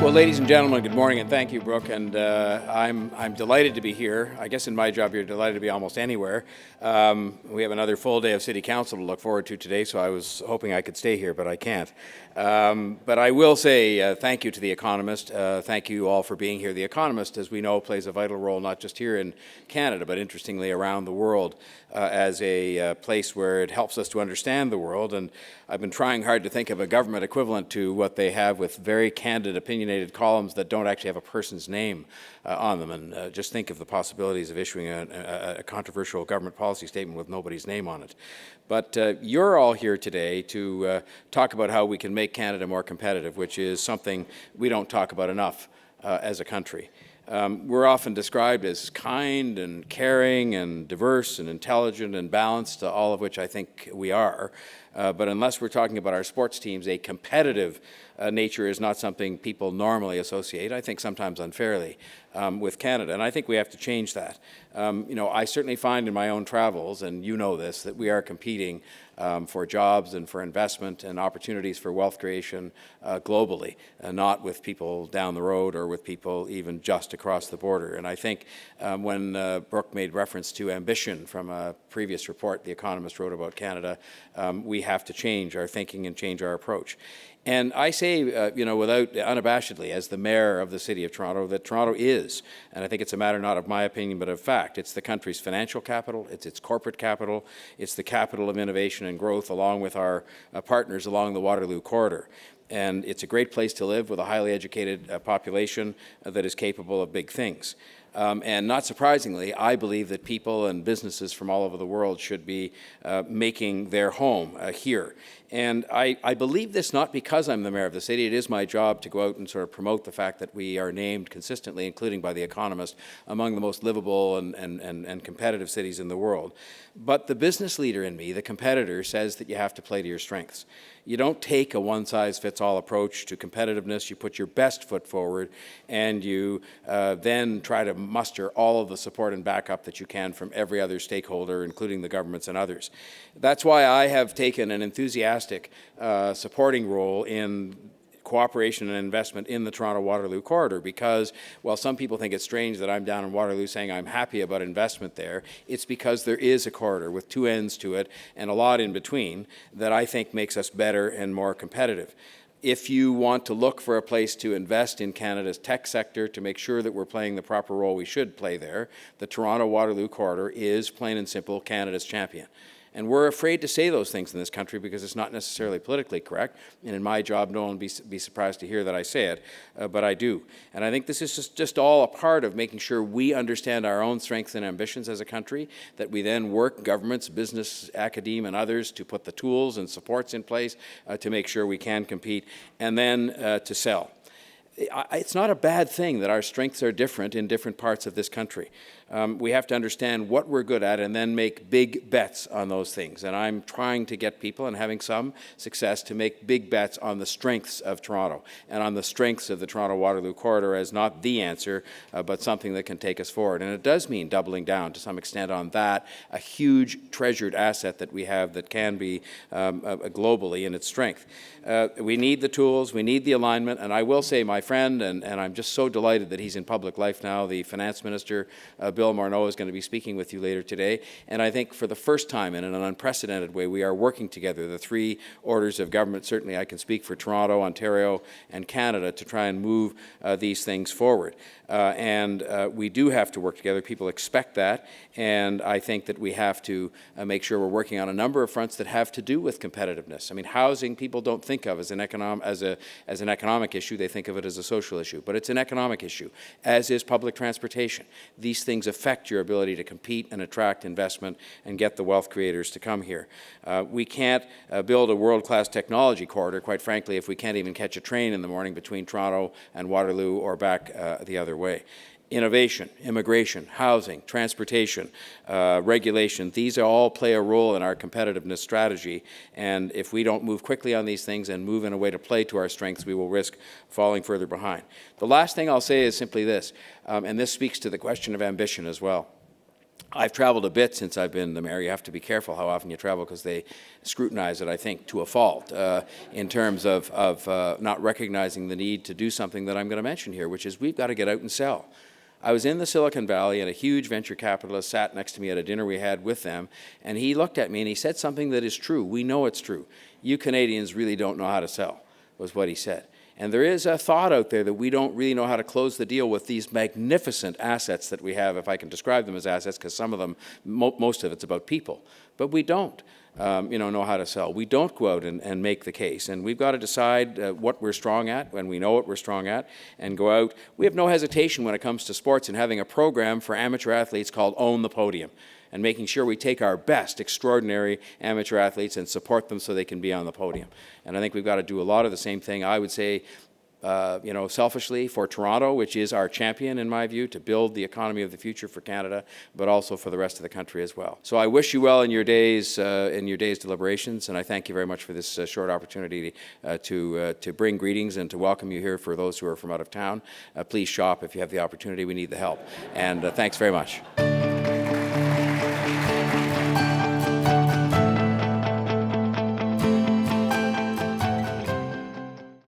Well, ladies and gentlemen, good morning, and thank you, Brooke. And I'm delighted to be here. I guess in my job, you're delighted to be almost anywhere. We have another full day of City Council to look forward to today, so I was hoping I could stay here, but I can't. But I will say thank you to The Economist. Thank you all for being here. The Economist, as we know, plays a vital role not just here in Canada, but interestingly around the world as a place where it helps us to understand the world. And I've been trying hard to think of a government equivalent to what they have, with very candid, opinionated columns that don't actually have a person's name on them. And just think of the possibilities of issuing a controversial government policy statement with nobody's name on it. But you're all here today to talk about how we can make Canada more competitive, which is something we don't talk about enough as a country. We're often described as kind and caring and diverse and intelligent and balanced, all of which I think we are. But unless we're talking about our sports teams, a competitive nature is not something people normally associate, I think sometimes unfairly, with Canada. And I think we have to change that. I certainly find in my own travels, and you know this, that we are competing for jobs and for investment and opportunities for wealth creation globally, not with people down the road or with people even just across the border. And I think when Brooke made reference to ambition from a previous report The Economist wrote about Canada, we have to change our thinking and change our approach. And I say, without unabashedly, as the mayor of the City of Toronto, that Toronto is, and I think it's a matter not of my opinion but of fact, it's the country's financial capital, it's its corporate capital, it's the capital of innovation and growth along with our partners along the Waterloo Corridor. And it's a great place to live with a highly educated population that is capable of big things. And not surprisingly, I believe that people and businesses from all over the world should be making their home here. And I believe this not because I'm the mayor of the city. It is my job to go out and sort of promote the fact that we are named consistently, including by The Economist, among the most livable and competitive cities in the world. But the business leader in me, the competitor, says that you have to play to your strengths. You don't take a one-size-fits-all approach to competitiveness. You put your best foot forward, and you then try to muster all of the support and backup that you can from every other stakeholder, including the governments and others. That's why I have taken an enthusiastic supporting role in cooperation and investment in the Toronto-Waterloo Corridor, because while some people think it's strange that I'm down in Waterloo saying I'm happy about investment there, it's because there is a corridor with two ends to it and a lot in between that I think makes us better and more competitive. If you want to look for a place to invest in Canada's tech sector to make sure that we're playing the proper role we should play there, the Toronto-Waterloo Corridor is, plain and simple, Canada's champion. And we're afraid to say those things in this country because it's not necessarily politically correct. And in my job, no one will be surprised to hear that I say it, but I do. And I think this is just all a part of making sure we understand our own strengths and ambitions as a country, that we then work, governments, business, academia, and others, to put the tools and supports in place to make sure we can compete, and then to sell. It's not a bad thing that our strengths are different in different parts of this country. We have to understand what we're good at and then make big bets on those things. And I'm trying to get people, and having some success, to make big bets on the strengths of Toronto and on the strengths of the Toronto-Waterloo Corridor as not the answer, but something that can take us forward. And it does mean doubling down to some extent on that, a huge treasured asset that we have that can be globally in its strength. We need the tools, we need the alignment, and I will say my friend, and I'm just so delighted that he's in public life now, the Finance Minister, Bill Morneau, is going to be speaking with you later today. And I think for the first time in an unprecedented way, we are working together, the three orders of government. Certainly I can speak for Toronto, Ontario, and Canada, to try and move these things forward. And we do have to work together. People expect that. And I think that we have to make sure we're working on a number of fronts that have to do with competitiveness. I mean, housing people don't think of as an economic issue. They think of it as a social issue. But it's an economic issue, as is public transportation. These things affect your ability to compete and attract investment and get the wealth creators to come here. We can't build a world-class technology corridor, quite frankly, if we can't even catch a train in the morning between Toronto and Waterloo or back the other way. Innovation, immigration, housing, transportation, regulation, these all play a role in our competitiveness strategy. And if we don't move quickly on these things and move in a way to play to our strengths, we will risk falling further behind. The last thing I'll say is simply this, and this speaks to the question of ambition as well. I've traveled a bit since I've been the mayor. You have to be careful how often you travel because they scrutinize it, I think, to a fault in terms of not recognizing the need to do something that I'm going to mention here, which is we've got to get out and sell. I was in the Silicon Valley, and a huge venture capitalist sat next to me at a dinner we had with them, and he looked at me and he said something that is true. We know it's true. You Canadians really don't know how to sell, was what he said. And there is a thought out there that we don't really know how to close the deal with these magnificent assets that we have, if I can describe them as assets, because some of them, most of it's about people. But we don't, know how to sell. We don't go out and make the case. And we've got to decide what we're strong at when we know what we're strong at and go out. We have no hesitation when it comes to sports in having a program for amateur athletes called Own the Podium, and making sure we take our best extraordinary amateur athletes and support them so they can be on the podium. And I think we've got to do a lot of the same thing, I would say, selfishly for Toronto, which is our champion, in my view, to build the economy of the future for Canada, but also for the rest of the country as well. So I wish you well in your day's deliberations, and I thank you very much for this short opportunity to bring greetings and to welcome you here for those who are from out of town. Please shop if you have the opportunity. We need the help. And thanks very much.